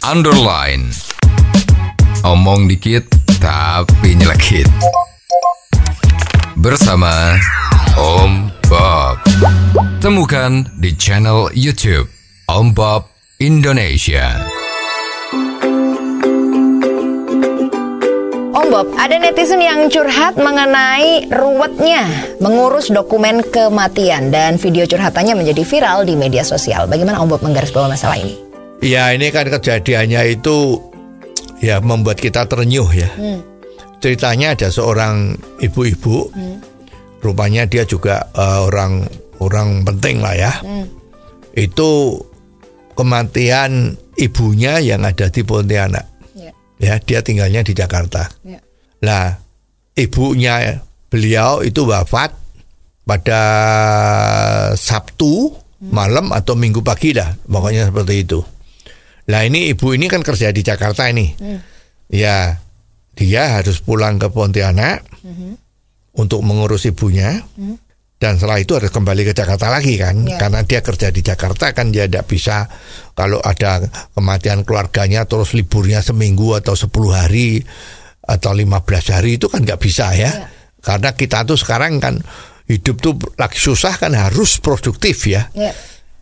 underline. Omong dikit tapi nyelekit. Bersama Om Bob. Temukan di channel YouTube Om Bob Indonesia. Om Bob, ada netizen yang curhat mengenai ruwetnya mengurus dokumen kematian dan video curhatannya menjadi viral di media sosial. Bagaimana Om Bob menggarisbawahi masalah ini? Ya, ini kan kejadiannya itu ya membuat kita terenyuh ya. Ceritanya ada seorang ibu-ibu, rupanya dia juga orang penting lah ya. Itu kematian ibunya yang ada di Pontianak. Ya, dia tinggalnya di Jakarta. Lah, ibunya beliau itu wafat pada Sabtu malam atau Minggu pagi dah, pokoknya seperti itu. Lah, ini ibu ini kan kerja di Jakarta ini. Ya, dia harus pulang ke Pontianak untuk mengurus ibunya. Dan setelah itu harus kembali ke Jakarta lagi kan. Karena dia kerja di Jakarta kan, dia tidak bisa kalau ada kematian keluarganya terus liburnya seminggu atau 10 hari atau 15 hari, itu kan nggak bisa ya. Karena kita tuh sekarang kan hidup tuh lagi susah kan, harus produktif ya.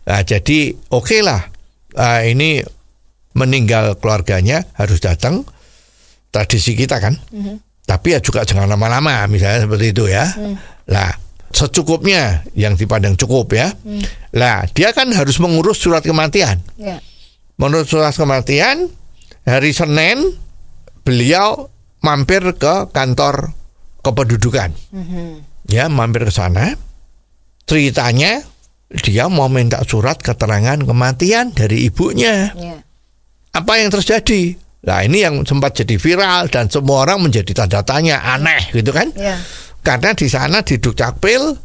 Nah, jadi oke lah, ini meninggal keluarganya harus datang, tradisi kita kan. Tapi ya juga jangan lama-lama, misalnya seperti itu ya. Lah, secukupnya yang dipandang cukup ya. Lah, dia kan harus mengurus surat kematian. Menurut surat kematian, hari Senin beliau mampir ke kantor kependudukan. Ya, mampir ke sana. Ceritanya dia mau minta surat keterangan kematian dari ibunya. Apa yang terjadi? Nah, ini yang sempat jadi viral dan semua orang menjadi tanda tanya, aneh gitu kan? Karena di sana di Dukcapil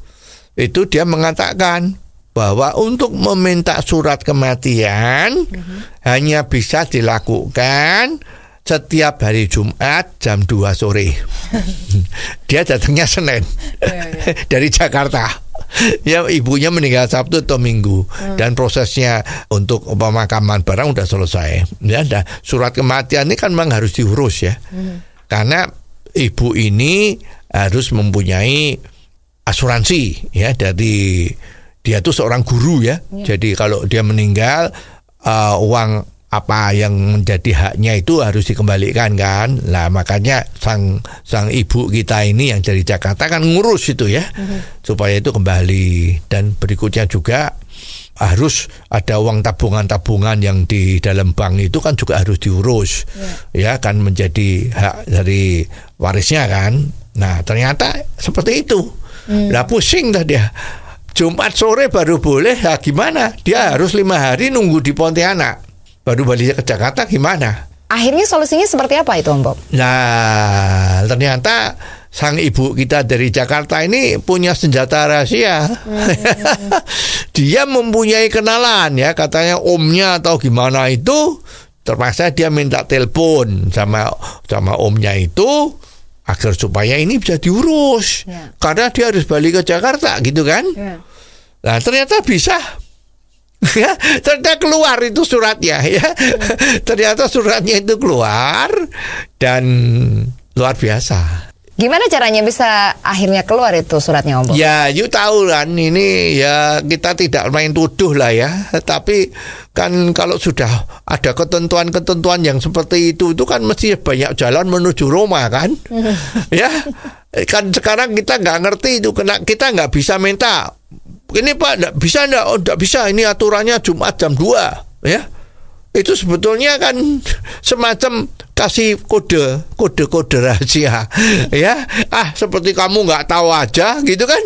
itu dia mengatakan bahwa untuk meminta surat kematian hanya bisa dilakukan setiap hari Jumat jam 2 sore. Dia datangnya Senin dari Jakarta. Ya, ibunya meninggal Sabtu atau Minggu dan prosesnya untuk pemakaman barang udah selesai. Ya, surat kematian ini kan memang harus diurus ya. Karena ibu ini harus mempunyai asuransi ya, dari dia tuh seorang guru ya. Jadi kalau dia meninggal, uang apa yang menjadi haknya itu harus dikembalikan kan. Lah, makanya sang ibu kita ini yang dari Jakarta kan ngurus itu ya, supaya itu kembali. Dan berikutnya juga harus ada uang tabungan yang di dalam bank itu kan juga harus diurus. Ya kan, menjadi hak dari warisnya kan. Nah, ternyata seperti itu. Lah, pusing dah dia. Jumat sore baru boleh, ya gimana? Dia harus 5 hari nunggu di Pontianak, baru balik ke Jakarta, gimana? Akhirnya solusinya seperti apa itu Om Bob? Nah, ternyata sang ibu kita dari Jakarta ini punya senjata rahasia. Dia mempunyai kenalan ya, katanya omnya atau gimana itu. Terpaksa dia minta telepon sama omnya itu agar supaya ini bisa diurus. Karena dia harus balik ke Jakarta gitu kan. Nah, ternyata bisa. Ya, ternyata keluar itu suratnya ya. Ternyata suratnya itu keluar dan luar biasa. Gimana caranya bisa akhirnya keluar itu suratnya Om Bob? Ya, you tahu kan, ini ya kita tidak main tuduh lah ya. Tapi kan kalau sudah ada ketentuan-ketentuan yang seperti itu kan mesti banyak jalan menuju Roma kan. Ya, kan sekarang kita nggak ngerti itu, kita nggak bisa minta ini Pak, enggak bisa, ini aturannya Jumat jam 2 ya. Itu sebetulnya kan semacam kasih kode rahasia ya. Seperti kamu nggak tahu aja gitu kan.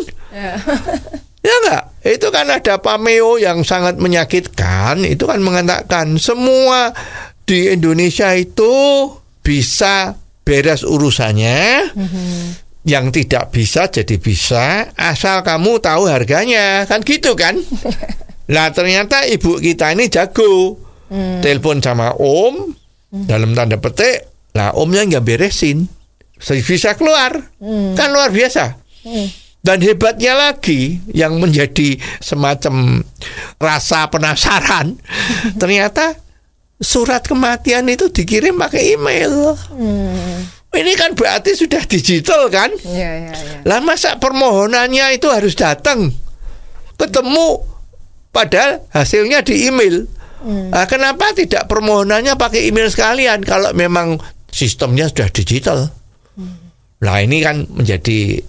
Ya enggak, itu kan ada pameo yang sangat menyakitkan. Itu kan mengatakan semua di Indonesia itu bisa beres urusannya. Yang tidak bisa jadi bisa, asal kamu tahu harganya, kan gitu kan. Nah, ternyata ibu kita ini jago. Telepon sama om, dalam tanda petik, lah omnya nggak beresin, bisa keluar. Kan luar biasa. Dan hebatnya lagi, yang menjadi semacam rasa penasaran, ternyata surat kematian itu dikirim pakai email. Ini kan berarti sudah digital kan? Lah masa permohonannya itu harus datang ketemu, padahal hasilnya di email. Nah, kenapa tidak permohonannya pakai email sekalian kalau memang sistemnya sudah digital? Nah ini kan menjadi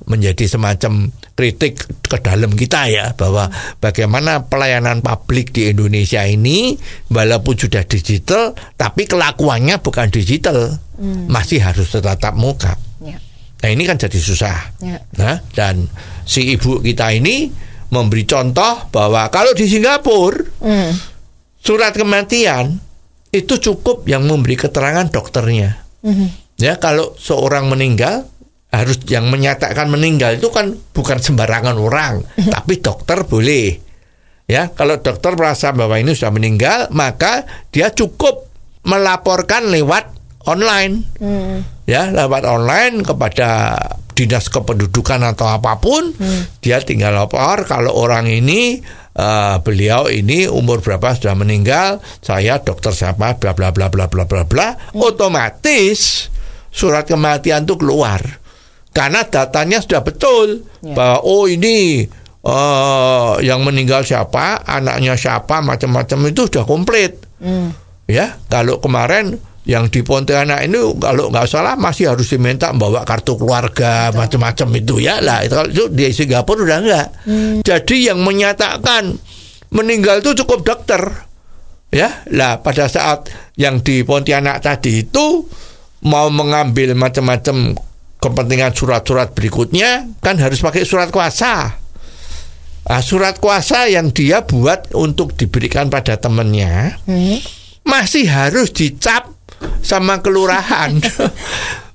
menjadi semacam kritik ke dalam kita ya, bahwa bagaimana pelayanan publik di Indonesia ini walaupun sudah digital tapi kelakuannya bukan digital, masih harus tatap muka. Nah ini kan jadi susah. Nah, dan si ibu kita ini memberi contoh bahwa kalau di Singapura surat kematian itu cukup yang memberi keterangan dokternya. Ya, kalau seorang meninggal harus yang menyatakan meninggal itu kan bukan sembarangan orang, tapi dokter boleh. Ya, kalau dokter merasa bahwa ini sudah meninggal, maka dia cukup melaporkan lewat online. Ya, lewat online kepada dinas kependudukan atau apapun, dia tinggal lapor kalau orang ini beliau ini umur berapa sudah meninggal, saya dokter siapa bla bla bla bla bla bla bla, otomatis surat kematian itu keluar karena datanya sudah betul bahwa ini yang meninggal siapa, anaknya siapa, macam-macam itu sudah komplit. Ya, kalau kemarin yang di Pontianak ini kalau nggak salah masih harus diminta bawa kartu keluarga macam-macam itu ya lah, itu di Singapura udah enggak. Jadi yang menyatakan meninggal itu cukup dokter. Ya, lah pada saat yang di Pontianak tadi itu mau mengambil macam-macam kepentingan surat-surat berikutnya kan harus pakai surat kuasa. Nah, surat kuasa yang dia buat untuk diberikan pada temannya masih harus dicap sama kelurahan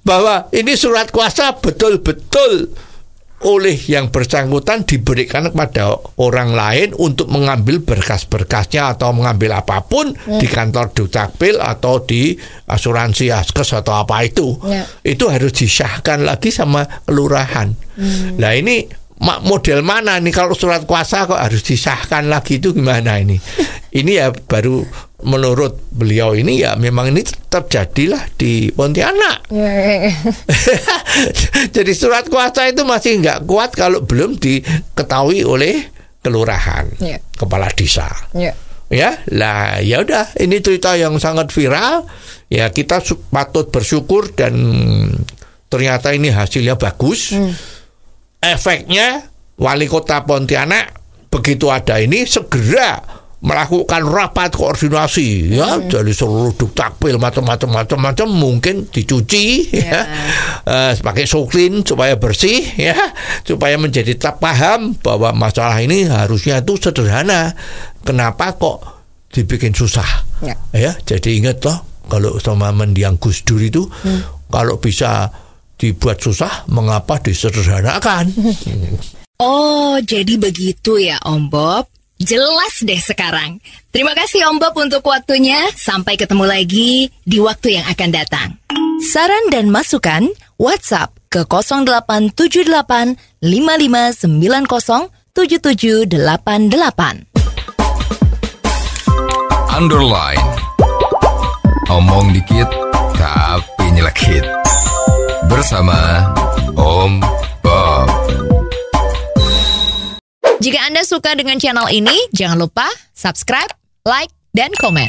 bahwa ini surat kuasa betul-betul oleh yang bersangkutan diberikan kepada orang lain untuk mengambil berkas-berkasnya atau mengambil apapun di kantor Dukcapil atau di asuransi Askes atau apa itu. Itu harus disahkan lagi sama kelurahan. Nah ini model mana nih kalau surat kuasa kok harus disahkan lagi, itu gimana ini? Ini ya baru menurut beliau ini ya memang ini terjadilah di Pontianak. Jadi surat kuasa itu masih nggak kuat kalau belum diketahui oleh kelurahan, kepala desa. Ya, lah ya udah, ini cerita yang sangat viral. Ya kita patut bersyukur dan ternyata ini hasilnya bagus. Efeknya wali kota Pontianak begitu ada ini segera melakukan rapat koordinasi ya dari seluruh Dukcapil macam-macam mungkin dicuci pakai soklin supaya bersih ya, supaya menjadi paham bahwa masalah ini harusnya itu sederhana, kenapa kok dibikin susah ya. Jadi ingat loh, kalau sama mendiang Gus Dur itu kalau bisa dibuat susah, mengapa disederhanakan? Oh, jadi begitu ya Om Bob. Jelas deh sekarang. Terima kasih Om Bob untuk waktunya. Sampai ketemu lagi di waktu yang akan datang. Saran dan masukan WhatsApp ke 0878 5590 7788. Underline. Omong dikit tapi nyelekit. Bersama Om Bob. Jika Anda suka dengan channel ini, jangan lupa subscribe, like, dan komen.